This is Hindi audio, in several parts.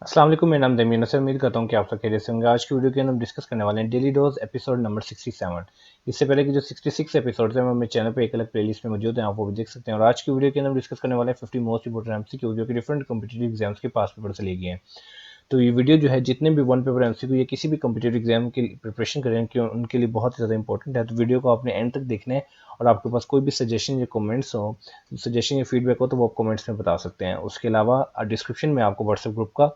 अस्सलाम वालेकुम, मेरा नाम दमीन है। उम्मीद करता हूँ कि आप सब खैरियत से होंगे। आज की वीडियो के अंदर हम डिस्कस करने वाले हैं डेली डोज एपिसोड नंबर 67। इससे पहले कि जो 66 एपिसोड है वो मेरे चैनल पे एक अलग प्लेलिस्ट में मौजूद है, आप वो भी देख सकते हैं। और आज की वीडियो के अंदर हम डिस्कस करने वाले हैं 50 मोस्ट इंपोर्टेंट एमसीक्यू जो कि डिफरेंट कॉम्पिटिटिव एग्जाम्स के पास पेपर से लिए गए हैं। तो ये वीडियो जो है जितने भी वन पेपर एमसीक्यू या किसी भी कॉम्पिटेटिव एग्जाम की प्रिपरेशन कर रहे हैं कि उनके लिए बहुत ही ज़्यादा इंपॉर्टेंट है। तो वीडियो को आपने एंड तक देखना है। और आपके पास कोई भी सजेशन या कमेंट्स हो, सजेशन या फीडबैक हो, तो वो आप कमेंट्स में बता सकते हैं। उसके अलावा डिस्क्रिप्शन में आपको व्हाट्सएप ग्रुप का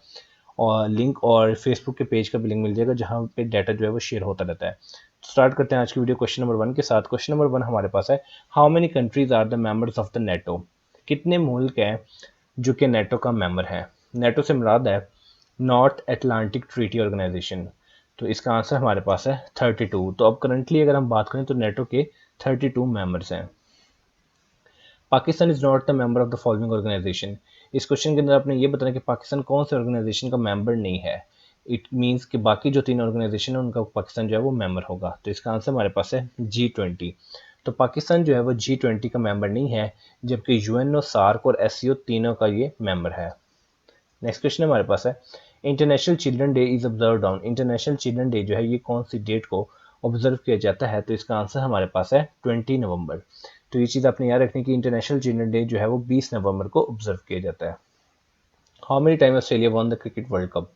और लिंक और फेसबुक के पेज का भी लिंक मिल जाएगा जहाँ पे डाटा जो है वो शेयर होता रहता है। तो स्टार्ट करते हैं आज की वीडियो क्वेश्चन नंबर 1 के साथ। क्वेश्चन नंबर 1 हमारे पास है, how many countries are the members of the NATO. कितने मुल्क हैं जो कि नेटो का मेंबर है। नेटो से मुराद है नॉर्थ अटलांटिक ट्रीटी ऑर्गेनाइजेशन। तो इसका आंसर हमारे पास है 32। तो अब करंटली अगर हम बात करें तो नेटो के 32 मेंबर्स हैं। Pakistan is not the member of the following organisation. इस क्वेश्चन के अंदर आपने ये बताना कि पाकिस्तान कौन से ऑर्गेनाइजेशन का मेंबर नहीं है। इट मीन्स कि बाकी जो 3 ऑर्गेनाइजेशन है उनका पाकिस्तान जो है वो मेंबर होगा। तो इसका आंसर हमारे पास है G20। तो पाकिस्तान जो है वो G20 का मेंबर नहीं है, जबकि यूएनओ, सार्क और एससीओ तीनों का ये मेंबर है। नेक्स्ट क्वेश्चन हमारे पास है, international children day is observe on. International children day जो है ये कौन सी डेट को ऑब्जर्व किया जाता है। तो इसका आंसर हमारे पास है 20 नवंबर। तो ये चीज़ आपने याद रखनी कि इंटरनेशनल चिल्ड्रन डे जो है वो 20 नवंबर को ऑब्जर्व किया जाता है। How many time Australia won the cricket world cup.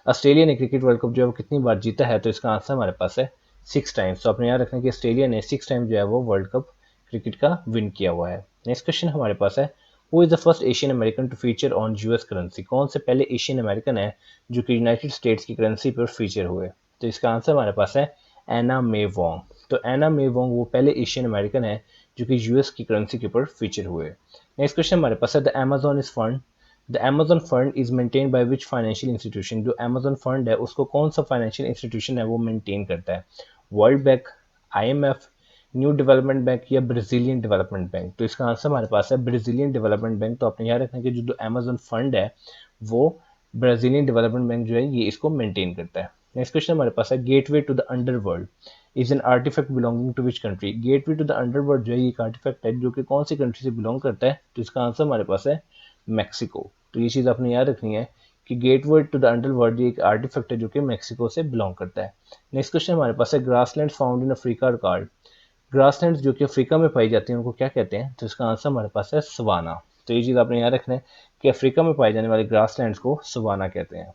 Australia ने क्रिकेट वर्ल्ड कप जो है वो कितनी बार जीता है। तो इसका आंसर हमारे पास है 6 टाइम्स। तो आपने याद रखना कि ऑस्ट्रेलिया ने 6 टाइम जो है वो वर्ल्ड कप क्रिकेट का विन किया हुआ है। नेक्स्ट क्वेश्चन हमारे पास है, who is the first Asian American to feature on US currency. कौन से पहले एशियन अमेरिकन है जो कि यूनाइटेड स्टेट्स की करेंसी पर फीचर हुए। तो इसका आंसर हमारे पास है एना मे वोंग। तो एना मे वोंग वो पहले एशियन अमेरिकन है जो कि यूएस की करेंसी के ऊपर फीचर हुए। नेक्स्ट क्वेश्चन हमारे पास है, the Amazon is fund. The Amazon fund is maintain by which financial institution. जो अमेजोन फंड है उसको कौन सा फाइनेंशियल इंस्टीट्यूशन है वो मेंटेन करता है। World bank, IMF, new development bank या ब्राजीलियन डेवलपमेंट बैंक। तो इसका आंसर हमारे पास है ब्राजीलियन डेवलपमेंट बैंक। तो आपने याद रखना कि जो अमेजोन फंड है वो ब्राजीलियन डेवलपमेंट बैंक जो है ये इसको मेंटेन करता है। नेक्स्ट क्वेश्चन हमारे पास है, gateway to the underworld is an artefact belonging to which country. Gateway to the underworld जो है ये एक आर्टिफैक्ट है जो कि कौन सी कंट्री से बिलोंग करता है। तो इसका आंसर हमारे पास है मैक्सिको। तो ये चीज़ आपने याद रखनी है कि गेटवे टू द अंडरवर्ल्ड एक आर्टिफैक्ट है जो कि मैक्सिको से बिलोंग करता है। नेक्स्ट क्वेश्चन हमारे पास है, grassland found in Africa card. Grassland जो कि अफ्रीका में पाई जाती है उनको क्या कहते हैं। तो इसका आंसर हमारे पास है सवाना। तो ये चीज़ आपने याद रखना है कि अफ्रीका में पाए जाने वाले ग्रासलैंड्स को सवाना कहते हैं।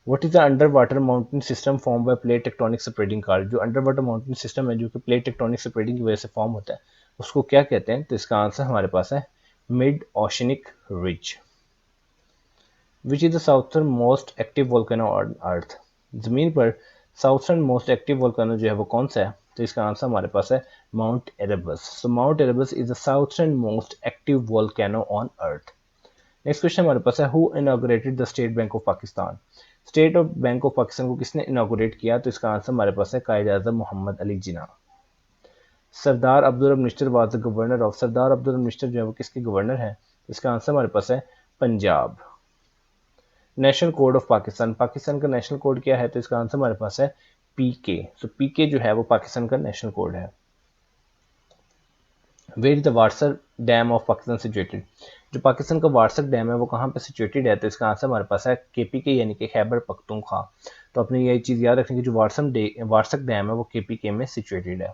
What is the under water mountain system form by plate tectonic spreading card. जो अंडर वाटर माउंटेन सिस्टम है जो कि प्लेट टेक्टोनिक स्प्रेडिंग की वजह से फॉर्म होता है उसको क्या कहते हैं। तो इसका आंसर हमारे पास है mid oceanic ridge. Which is the southern most active volcano on earth. जमीन पर साउथर्न मोस्ट एक्टिव वोल्केनो जो है वो कौन सा है। तो इसका आंसर हमारे पास है mount Erebus. So mount Erebus is the southern most active volcano on earth. Next question हमारे पास है, who inaugurated the state bank of Pakistan. State of bank of Pakistan को किसने इनॉग्रेट किया। तो इसका आंसर हमारे पास है कायद आजम मोहम्मद अली जिना। Sardar Abdul Rab Nishtar was the governor of. Sardar Abdul Rab Nishtar जो है वो किसके गवर्नर है। इसका आंसर हमारे पास है Punjab. National code of Pakistan, Pakistan का नेशनल कोड क्या है। तो इसका आंसर हमारे पास है पीके। सो पीके जो है वो पाकिस्तान का नेशनल कोड है। वेयर इज द वाटसर डैम ऑफ पाकिस्तान सिचुएटेड। जो पाकिस्तान का वाटसर डैम है वो कहाँ पे सिचुएटेड है। तो इसका आंसर हमारे पास है केपीके यानी कि खैबर पख्तूनख्वा। तो अपने ये चीज़ याद रखनी कि जो वाटसक डैम है वो केपीके में सिचुएटेड है।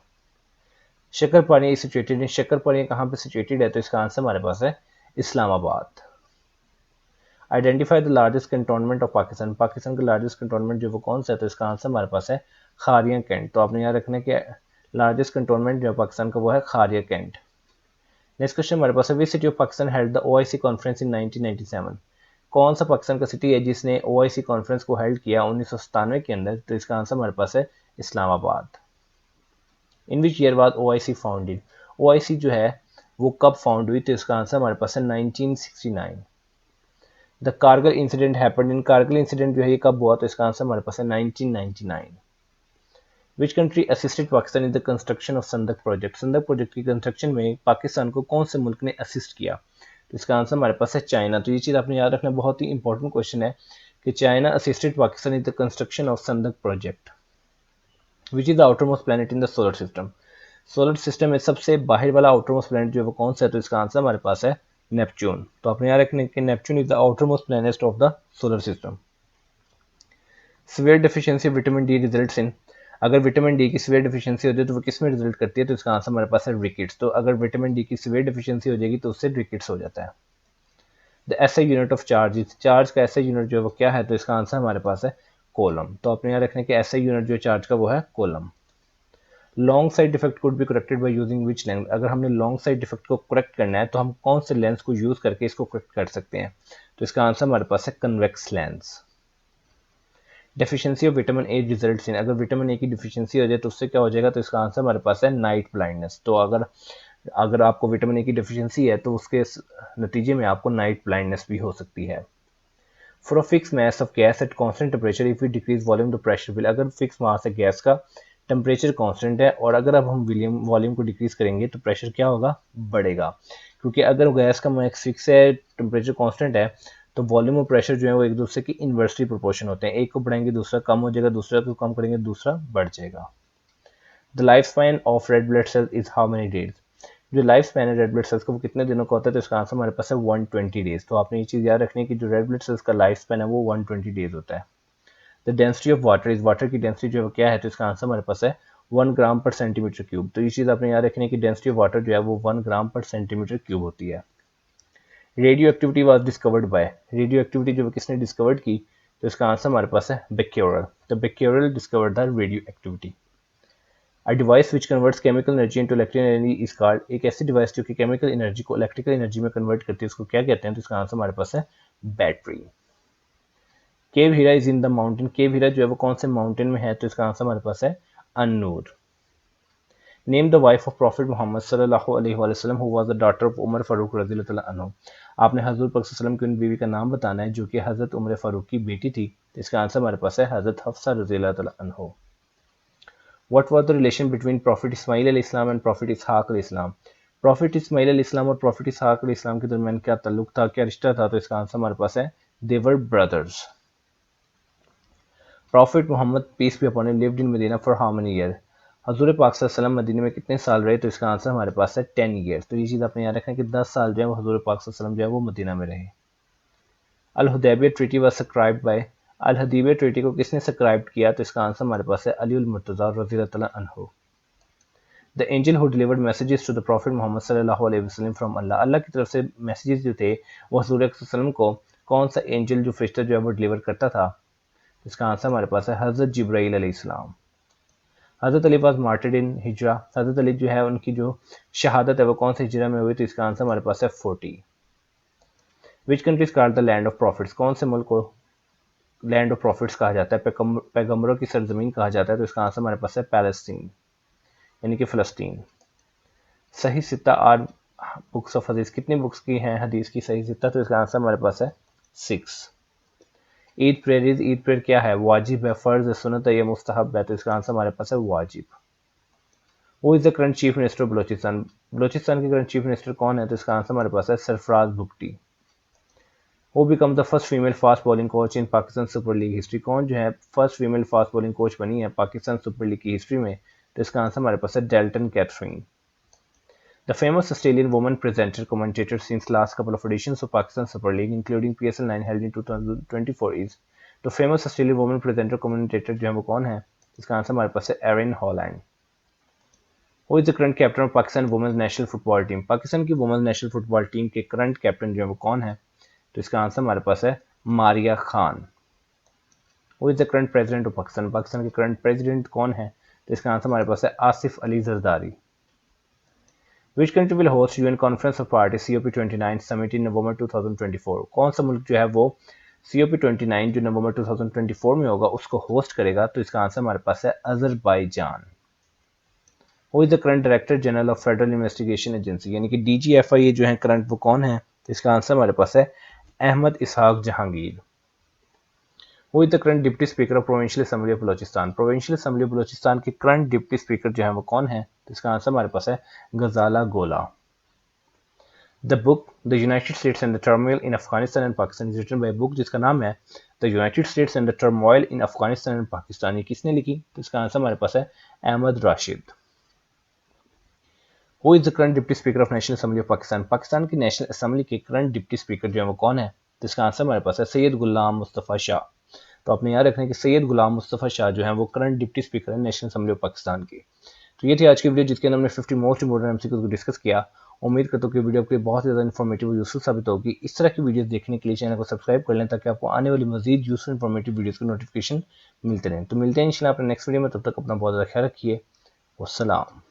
शक्करपानी सिचुएटेड है, शक्करपानी कहाँ पे सिचुएटेड है। तो इसका आंसर हमारे पास है Islamabad. Identify the largest cantonment of Pakistan, Pakistan का लार्जेस्ट कंटोनमेंट जो वो कौन सा है। तो इसका आंसर हमारे पास है खारिया कैंट। तो आपने याद रखना है कि लार्जेस्ट कंटोनमेंट जो है पाकिस्तान का वो है खारिया कैंट। नेक्स्ट क्वेश्चन हमारे पास है, which city of Pakistan held the OIC conference in 1997। कौन सा पाकिस्तान का सिटी है जिसने ओआईसी कॉन्फ्रेंस को हेल्ड किया 1997 के अंदर। तो इसका आंसर हमारे पास है Islamabad. In which year was OIC founded. OIC जो है वो कब फाउंड हुई। तो इसका आंसर हमारे पास है 1969। The Kargil incident happened in, Kargil incident जो है ये कब हुआ। तो इसका आंसर हमारे पास है 1999। Which country assisted Pakistan in the construction of Saindak project. Saindak project की कंस्ट्रक्शन में पाकिस्तान को कौन से मुल्क ने असिस्ट किया। तो इसका आंसर हमारे पास है चाइना। तो ये चीज़ आपने याद रखना, बहुत ही इंपॉर्टेंट क्वेश्चन है कि China assisted Pakistan in the construction of Saindak project. Which is the outermost planet in the solar system. Solar system में सबसे बाहर वाला आउटर मोस्ट प्लैनेट जो है वो कौन सा है। तो इसका आंसर हमारे पास है नेपच्यून। तो आपने याद रखने कि Neptune is the outermost planet of the solar system. Severe deficiency of vitamin D results in, अगर विटामिन डी की सीवियर डेफिशिएंसी हो जाए तो वो किस में रिजल्ट करती है, तो इसका आंसर हमारे पास है रिकेट्स। तो अगर विटामिन डी की सीवियर डेफिशिएंसी हो जाएगी तो उससे रिकेट्स हो जाता है। The SI unit of charge, charge का एसआई यूनिट जो है वो क्या है, तो इसका आंसर हमारे पास है कोलम। तो अपने यहाँ रखने के एसआई यूनिट जो चार्ज का वो है coulomb. Long sight defect could be corrected by using which lens, अगर हमने लॉन्ग साइड डिफेक्ट को करेक्ट करना है तो हम कौन से लेंस को यूज करके इसको करेक्ट कर सकते हैं, तो इसका आंसर हमारे पास है convex lens. Deficiency of vitamin A results in, अगर विटामिन ए की डिफिशिएंसी हो जाए तो उससे क्या हो जाएगा, तो इसका आंसर हमारे पास है नाइट ब्लाइंडनेस। तो अगर अगर आपको विटामिन ए की डिफिशिएंसी है तो उसके नतीजे में आपको नाइट ब्लाइंडनेस भी हो सकती है। For a fix mass of gas at constant temperature if we decrease volume the pressure will, अगर फिक्स मास है गैस का, टेम्परेचर कांस्टेंट है और अगर अब हम वॉल्यूम को डिक्रीज करेंगे तो प्रेशर क्या होगा, बढ़ेगा। क्योंकि अगर गैस का मास फिक्स है, टेम्परेचर कांस्टेंट है, तो वॉल्यूम और प्रेशर जो है वो एक दूसरे की इन्वर्सली प्रोपोर्शन होते हैं। एक को बढ़ाएंगे दूसरा कम हो जाएगा, दूसरा को कम करेंगे दूसरा बढ़ जाएगा। The life span of red blood cells is how many days, जो लाइफ स्पैन है रेड ब्लड सेल्स का वो कितने दिनों का होता है, तो इसका आंसर हमारे पास है 120 डेज। तो आपने ये चीज़ याद रखनी है कि जो रेड ब्लड सेल्स का लाइफ स्पैन है वो 120 डेज होता है। The density of water is, water की डेंसिटी जो है क्या है, तो इसका आंसर हमारे पास है 1 ग्राम पर सेंटीमीटर क्यूब। तो ये चीज़ आपने याद रखनी है कि डेंसिटी ऑफ वाटर जो है वो 1 ग्राम पर सेंटीमीटर क्यूब होती है। Radio activity was discovered by, radio activity जो किसने डिस्कवर्ड की, तो इसका आंसर हमारे पास है बेक्यूरल। तो Becquerel discovered the radioactivity. A device which converts chemical energy into electrical energy is called, एक ऐसी डिवाइस जो कि केमिकल एनर्जी को इलेक्ट्रिकल एनर्जी में कन्वर्ट करती है उसको क्या कहते हैं, तो इसका आंसर हमारे पास है battery. Cave Hira is in the mountain, cave Hira जो है वो कौन से माउंटेन में है, तो इसका आंसर हमारे पास है अनूर। Name the wife of prophet Mohammad सल्लल्लाहु अलैहि वसल्लम who was the daughter of Umar Farooq रज़ियल्लाहु तआला अन्हु, आपने हजरत पाक सल्लल्लाहु अलैहि वसल्लम की उन बीवी का नाम बताना है जो कि हजरत उमर फारूक की बेटी थी, तो इसका आंसर हमारे पास है हजरत हफ्सा रज़ियल्लाहु तआला अन्हु। What was the relation between Prophet Ismail al-Islam and Prophet Ishaq al-Islam? Prophet Ismail al-Islam और Prophet Ishaq al-Islam के दरमियान क्या ताल्लुक था, क्या रिश्ता था, तो इसका आंसर हमारे पास है they were brothers. Prophet Muhammad peace be upon him lived in Medina for how many years? हजूर पाक सल्लल्लाहु अलैहि वसल्लम मदीने में कितने साल रहे, तो इसका आंसर हमारे पास है 10 ईयर्स। तो ये चीज़ आपने याद रखना है कि 10 साल जो है वो हजूर पाक सल्लल्लाहु अलैहि वसल्लम जो है वो मदीना में रहे। Al Hudaybiyyah treaty was subscribed by, Al Hudaybiyyah treaty को किसने सब्सक्राइब किया, तो इसका आंसर हमारे पास है अली उल मुर्तज़ा रज़ियल्लाहु तआला अन्हु। The angel who delivered messages to the prophet Mohammad सल्लल्लाहु अलैहि वसल्लम फ्रॉम अल्लाह, अल्लाह की तरफ से मैसेजेस जो थे वो हजूर वसल्लम को कौन सा एंजल जो फरिश्ता जो है वो डिलीवर करता था, इसका आंसर हमारे पास है हज़रत जिब्राईल अलैहिस्सलाम। हज़रत अली वाज मार्टिर्ड इन हिजरा, हज़रत अली जो है उनकी जो शहादत है वो कौन से हिजरा में हुई, तो इसका आंसर हमारे पास है 40। Which country is called the land of profits, कौन से मुल्क को लैंड ऑफ प्रॉफिट्स कहा जाता है, पैगम्बरों की सरजमीन कहा जाता है, तो इसका आंसर हमारे पास है पैलेस्टीन यानी कि फ़लस्तीन। सही सित्ता आर बुक्स ऑफ हदीस, कितनी बुक्स की हैं हदीस की सही सित्ता, तो इसका आंसर हमारे पास है 6। Eid prayer is, Eid prayer क्या है, वाजिब है, फर्ज है, सुन्नत है या मुस्तहब है, तो इसका आंसर हमारे पास है वाजिब। वो is the current chief minister of Balochistan, Balochistan के करंट चीफ मिनिस्टर कौन है, तो इसका आंसर हमारे पास है सरफराज भुगटी। वो become the first female fast bowling coach in Pakistan super league history, कौन जो है first female fast bowling coach बनी है पाकिस्तान सुपर लीग की हिस्ट्री में, तो इसका आंसर हमारे पास है Dalton Cathryn. The famous Australian woman presenter commentator since last couple of editions of Pakistan Super League, including PSL 9 held in 2024 is, तो famous Australian women presenter commentator जो है वो कौन है, इसका आंसर हमारे पास है एरिन हॉलैंड। वो is the current captain of Pakistan women's national football team, Pakistan की वुमेन्स नेशनल फुटबॉल टीम के करंट कैप्टन जो है वो कौन है, तो इसका आंसर हमारे पास है मारिया खान। वो is the current president of Pakistan, Pakistan के करंट प्रेसिडेंट कौन है, तो इसका आंसर हमारे पास है Asif Ali Zardari. Which country will host UN Conference of Parties COP29 Summit in November 2024? कौन सा मुल्क जो है वो COP29 जो नवंबर 2024 में होगा उसको होस्ट करेगा, तो इसका आंसर हमारे पास है Azerbaijan. Who is the current director general of federal investigation agency, यानी कि DGFI जो है करंट वो कौन है, तो इसका आंसर हमारे पास है Ahmed Ishaq Jahangir. Who is the current deputy speaker of provincial assembly of Balochistan, provincial assembly of Balochistan के करंट डिप्टी स्पीकर जो है वो कौन है, तो इसका आंसर हमारे पास है Ghazala Gola. The book the United States and the turmoil in Afghanistan and Pakistan is written by book जिसका नाम है the United States and the turmoil in Afghanistan and Pakistan, ये किसने लिखी, तो इसका आंसर हमारे पास है Ahmed Rashid. Who is the current deputy speaker of national assembly of Pakistan. Pakistan की नेशनल असेंबली के करंट डिप्टी स्पीकर जो है वो कौन है? तो इसका आंसर हमारे पास है सैयद गुलाम मुस्तफ़ा शाह। तो आपने याद रखना है कि सैयद गुलाम मुस्तफ़ा शाह जो है वो करंट डिप्टी स्पीकर है नेशनल असेंबली ऑफ पाकिस्तान की। तो ये थी आज की वीडियो जिसके अंदर हमने 50 मोस्ट इंपोर्टेंट एमसीक्यूज को डिस्कस किया। उम्मीद करता हूँ कि वीडियो आपके बहुत ज़्यादा इन्फॉर्मेटिव और यूजफुल साबित होगी। इस तरह की वीडियोस देखने के लिए चैनल को सब्सक्राइब कर लें ताकि आपको आने वाली मजीद यूजफुल इन्फॉर्मेटिव वीडियोस की नोटिफिकेशन मिलते रहें। तो मिलते हैं इंशाल्लाह अपने नेक्स्ट वीडियो में, तब तक अपना बहुत ज़्यादा ख्याल रखिए। वस्सलाम।